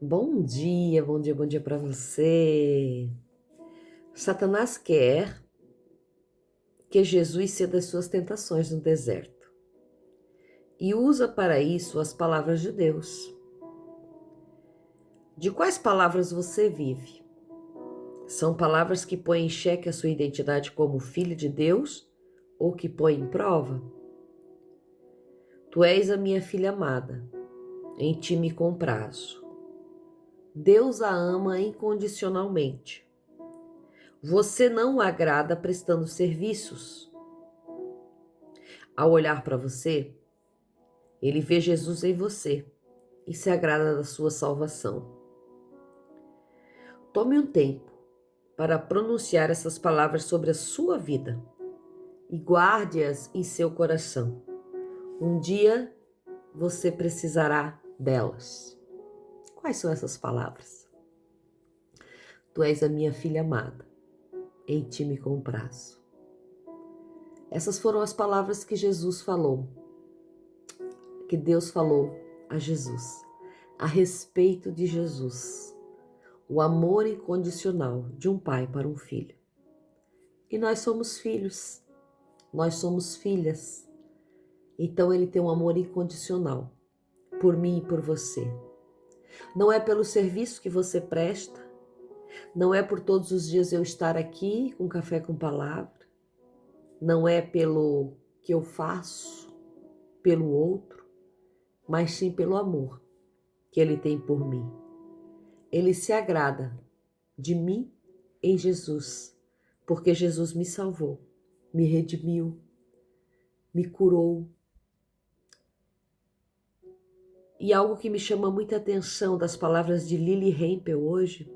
Bom dia, bom dia, bom dia para você. Satanás quer que Jesus ceda às suas tentações no deserto e usa para isso as palavras de Deus. De quais palavras você vive? São palavras que põem em xeque a sua identidade como filho de Deus ou que põem em prova? Tu és a minha filha amada, em ti me comprazo. Deus a ama incondicionalmente. Você não o agrada prestando serviços. Ao olhar para você, ele vê Jesus em você e se agrada da sua salvação. Tome um tempo para pronunciar essas palavras sobre a sua vida e guarde-as em seu coração. Um dia você precisará delas. Quais são essas palavras? Tu és a minha filha amada, em ti me comprazo. Essas foram as palavras que Jesus falou, que Deus falou a Jesus, a respeito de Jesus. O amor incondicional de um pai para um filho. E nós somos filhos, nós somos filhas. Então ele tem um amor incondicional por mim e por você. Não é pelo serviço que você presta, não é por todos os dias eu estar aqui com café com palavra, não é pelo que eu faço, pelo outro, mas sim pelo amor que ele tem por mim. Ele se agrada de mim em Jesus, porque Jesus me salvou, me redimiu, me curou. E algo que me chama muita atenção das palavras de Lili Hempel hoje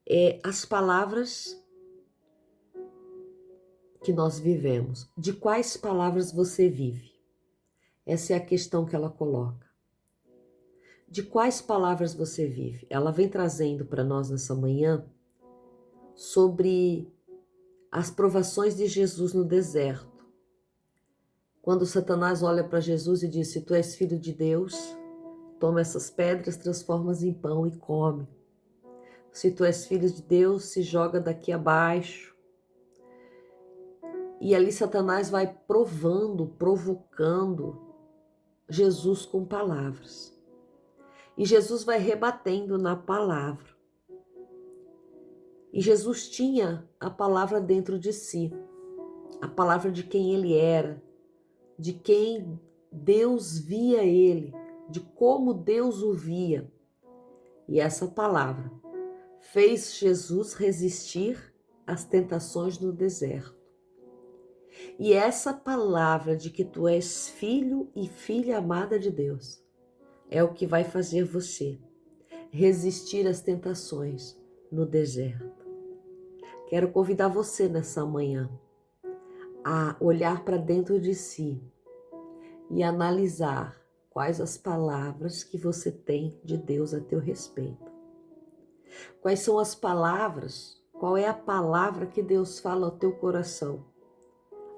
é as palavras que nós vivemos. De quais palavras você vive? Essa é a questão que ela coloca. De quais palavras você vive? Ela vem trazendo para nós nessa manhã sobre as provações de Jesus no deserto. Quando Satanás olha para Jesus e diz: se tu és filho de Deus, toma essas pedras, transforma-as em pão e come. Se tu és filho de Deus, se joga daqui abaixo. E ali Satanás vai provando, provocando Jesus com palavras. E Jesus vai rebatendo na palavra. E Jesus tinha a palavra dentro de si, a palavra de quem ele era, de quem Deus via ele, de como Deus o via. E essa palavra fez Jesus resistir às tentações no deserto. E essa palavra de que tu és filho e filha amada de Deus é o que vai fazer você resistir às tentações no deserto. Quero convidar você nessa manhã a olhar para dentro de si e analisar quais as palavras que você tem de Deus a teu respeito. Quais são as palavras, qual é a palavra que Deus fala ao teu coração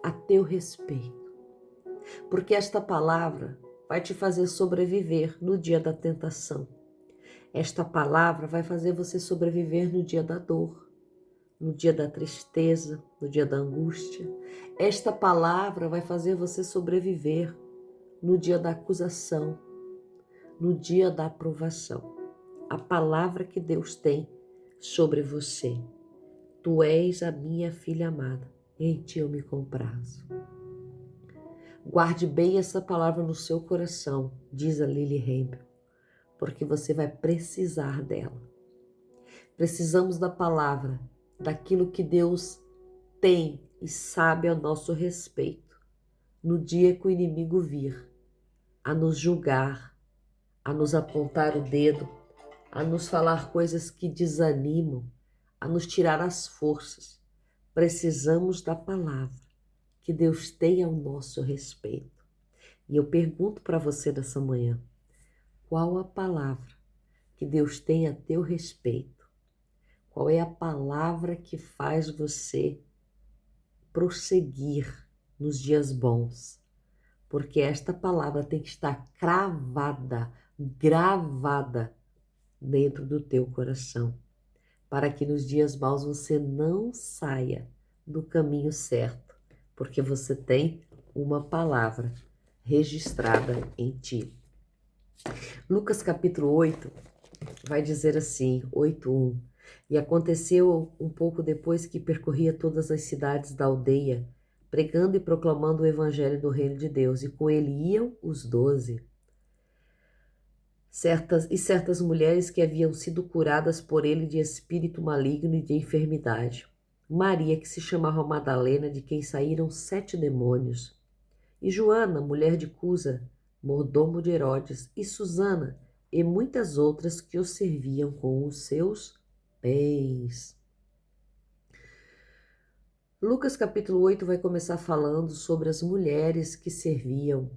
a teu respeito? Porque esta palavra vai te fazer sobreviver no dia da tentação. Esta palavra vai fazer você sobreviver no dia da dor, no dia da tristeza, no dia da angústia. Esta palavra vai fazer você sobreviver no dia da acusação, no dia da aprovação. A palavra que Deus tem sobre você. Tu és a minha filha amada, em ti eu me comprazo. Guarde bem essa palavra no seu coração, diz a Lili Hempel, porque você vai precisar dela. Precisamos da palavra, daquilo que Deus tem e sabe a nosso respeito, no dia que o inimigo vir a nos julgar, a nos apontar o dedo, a nos falar coisas que desanimam, a nos tirar as forças. Precisamos da palavra que Deus tem ao nosso respeito. E eu pergunto para você nessa manhã, qual a palavra que Deus tem a teu respeito? Qual é a palavra que faz você prosseguir nos dias bons? porque esta palavra tem que estar cravada, gravada dentro do teu coração, para que nos dias maus você não saia do caminho certo, porque você tem uma palavra registrada em ti. Lucas capítulo 8 vai dizer assim, 8:1: E aconteceu um pouco depois que percorria todas as cidades da aldeia, pregando e proclamando o evangelho do reino de Deus, e com ele iam os 12. Certas mulheres que haviam sido curadas por ele de espírito maligno e de enfermidade. Maria, que se chamava Madalena, de quem saíram 7 demônios. E Joana, mulher de Cusa, mordomo de Herodes, e Susana, e muitas outras que o serviam com os seus bens. Lucas capítulo 8 vai começar falando sobre as mulheres que serviam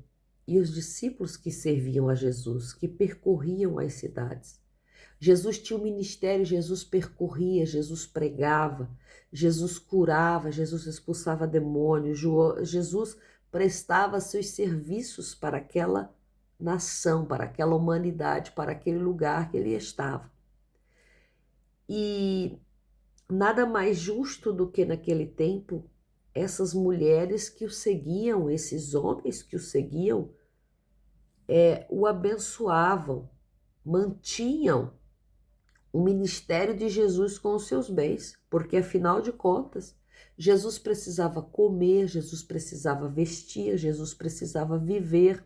e os discípulos que serviam a Jesus, que percorriam as cidades. Jesus tinha um ministério, Jesus percorria, Jesus pregava, Jesus curava, Jesus expulsava demônios, Jesus prestava seus serviços para aquela nação, para aquela humanidade, para aquele lugar que ele estava. E nada mais justo do que naquele tempo essas mulheres que o seguiam, esses homens que o seguiam, o abençoavam, mantinham o ministério de Jesus com os seus bens, porque afinal de contas, Jesus precisava comer, Jesus precisava vestir, Jesus precisava viver,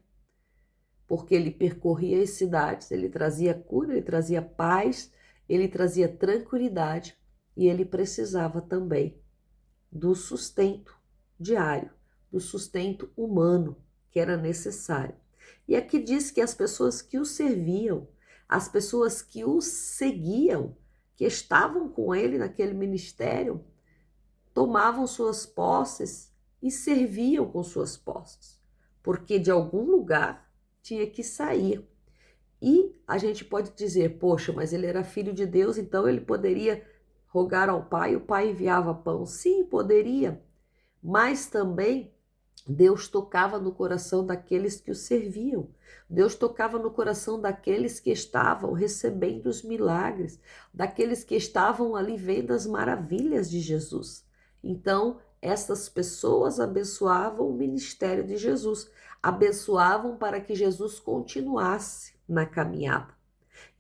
porque ele percorria as cidades, ele trazia cura, ele trazia paz, ele trazia tranquilidade e ele precisava também do sustento diário, do sustento humano que era necessário. E aqui diz que as pessoas que o serviam, as pessoas que o seguiam, que estavam com ele naquele ministério, tomavam suas posses e serviam com suas posses, porque de algum lugar tinha que sair. E a gente pode dizer, poxa, mas ele era filho de Deus, então ele poderia rogar ao Pai, o Pai enviava pão. Sim, poderia, mas também Deus tocava no coração daqueles que o serviam. Deus tocava no coração daqueles que estavam recebendo os milagres, daqueles que estavam ali vendo as maravilhas de Jesus. Então, essas pessoas abençoavam o ministério de Jesus, abençoavam para que Jesus continuasse na caminhada.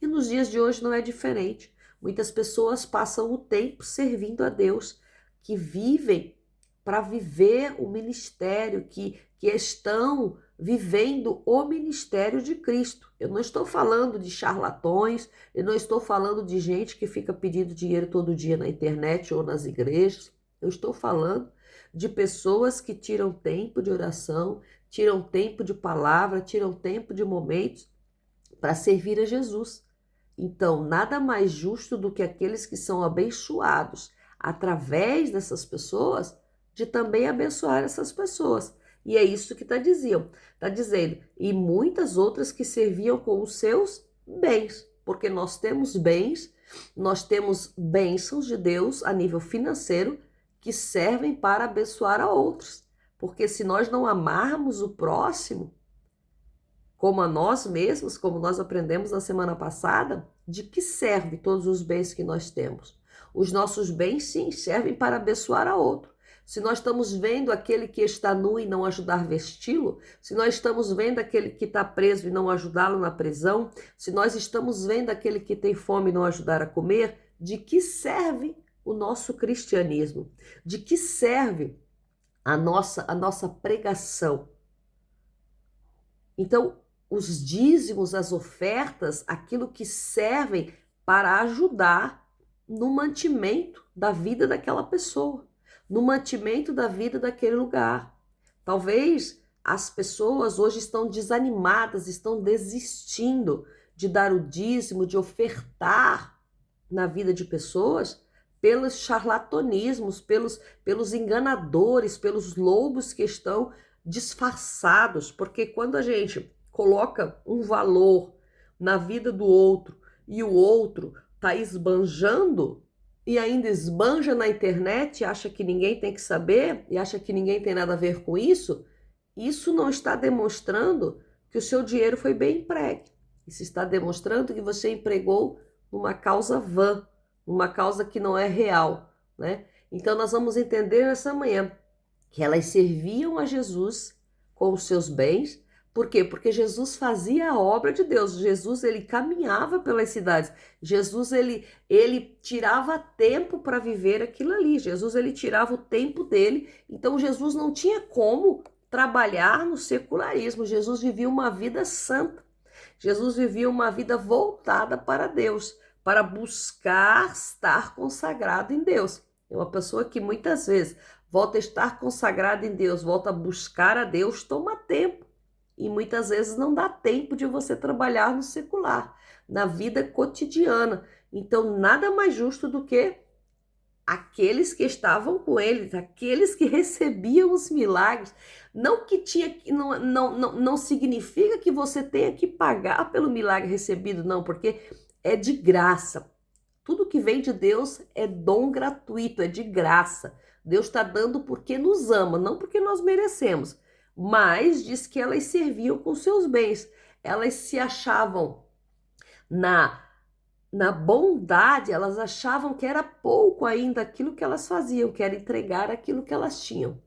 E nos dias de hoje não é diferente. Muitas pessoas passam o tempo servindo a Deus, que vivem para viver o ministério, que estão vivendo o ministério de Cristo. Eu não estou falando de charlatões, eu não estou falando de gente que fica pedindo dinheiro todo dia na internet ou nas igrejas. Eu estou falando de pessoas que tiram tempo de oração, tiram tempo de palavra, tiram tempo de momentos para servir a Jesus. Então, nada mais justo do que aqueles que são abençoados através dessas pessoas, de também abençoar essas pessoas. E é isso que está dizendo. E muitas outras que serviam com os seus bens, porque nós temos bens, nós temos bênçãos de Deus a nível financeiro que servem para abençoar a outros. Porque se nós não amarmos o próximo, como a nós mesmos, como nós aprendemos na semana passada, de que serve todos os bens que nós temos? Os nossos bens, sim, servem para abençoar a outro. Se nós estamos vendo aquele que está nu e não ajudar a vesti-lo, se nós estamos vendo aquele que está preso e não ajudá-lo na prisão, se nós estamos vendo aquele que tem fome e não ajudar a comer, de que serve o nosso cristianismo? De que serve a nossa pregação? Então, os dízimos, as ofertas, aquilo que servem para ajudar no mantimento da vida daquela pessoa, no mantimento da vida daquele lugar. Talvez as pessoas hoje estão desanimadas, estão desistindo de dar o dízimo, de ofertar na vida de pessoas pelos charlatanismos, pelos enganadores, pelos lobos que estão disfarçados, porque quando a gente coloca um valor na vida do outro e o outro está esbanjando e ainda esbanja na internet, acha que ninguém tem que saber e acha que ninguém tem nada a ver com isso, isso não está demonstrando que o seu dinheiro foi bem empregue. Isso está demonstrando que você empregou numa causa vã, numa causa que não é real, né? Então nós vamos entender nessa manhã que elas serviam a Jesus com os seus bens. Por quê? Porque Jesus fazia a obra de Deus. Jesus, ele caminhava pelas cidades. Jesus, ele tirava tempo para viver aquilo ali. Jesus, ele tirava o tempo dele. Então, Jesus não tinha como trabalhar no secularismo. Jesus vivia uma vida santa. Jesus vivia uma vida voltada para Deus, para buscar estar consagrado em Deus. É uma pessoa que muitas vezes volta a estar consagrada em Deus, volta a buscar a Deus, toma tempo. E muitas vezes não dá tempo de você trabalhar no secular, na vida cotidiana. Então, nada mais justo do que aqueles que estavam com ele, aqueles que recebiam os milagres. Não que tinha, não significa que você tenha que pagar pelo milagre recebido, não, porque é de graça. Tudo que vem de Deus é dom gratuito, é de graça. Deus está dando porque nos ama, não porque nós merecemos. Mas diz que elas serviam com seus bens. Elas se achavam na bondade, elas achavam que era pouco ainda aquilo que elas faziam, que era entregar aquilo que elas tinham.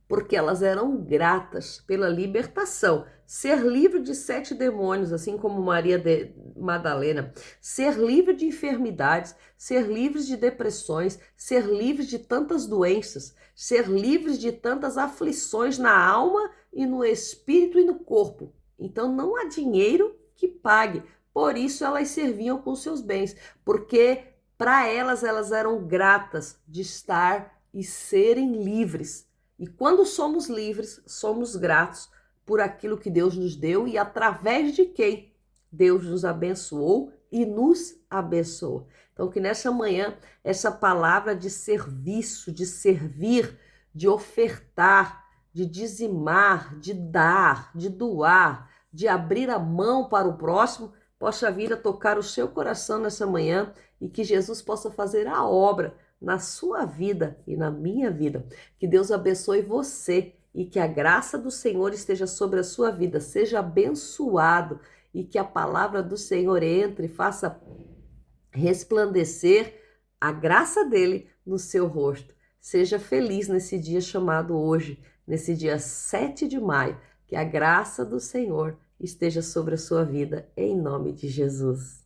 Porque elas eram gratas pela libertação. Ser livre de 7 demônios, assim como Maria de Madalena. Ser livre de enfermidades, ser livres de depressões, ser livres de tantas doenças, ser livres de tantas aflições na alma e no espírito e no corpo. Então não há dinheiro que pague. Por isso elas serviam com seus bens, porque para elas eram gratas de estar e serem livres. E quando somos livres, somos gratos por aquilo que Deus nos deu e através de quem Deus nos abençoou e nos abençoa. Então que nessa manhã, essa palavra de serviço, de servir, de ofertar, de dizimar, de dar, de doar, de abrir a mão para o próximo, possa vir a tocar o seu coração nessa manhã e que Jesus possa fazer a obra na sua vida e na minha vida. Que Deus abençoe você e que a graça do Senhor esteja sobre a sua vida. Seja abençoado e que a palavra do Senhor entre e faça resplandecer a graça dele no seu rosto. Seja feliz nesse dia chamado hoje, nesse dia 7 de maio. Que a graça do Senhor esteja sobre a sua vida, em nome de Jesus.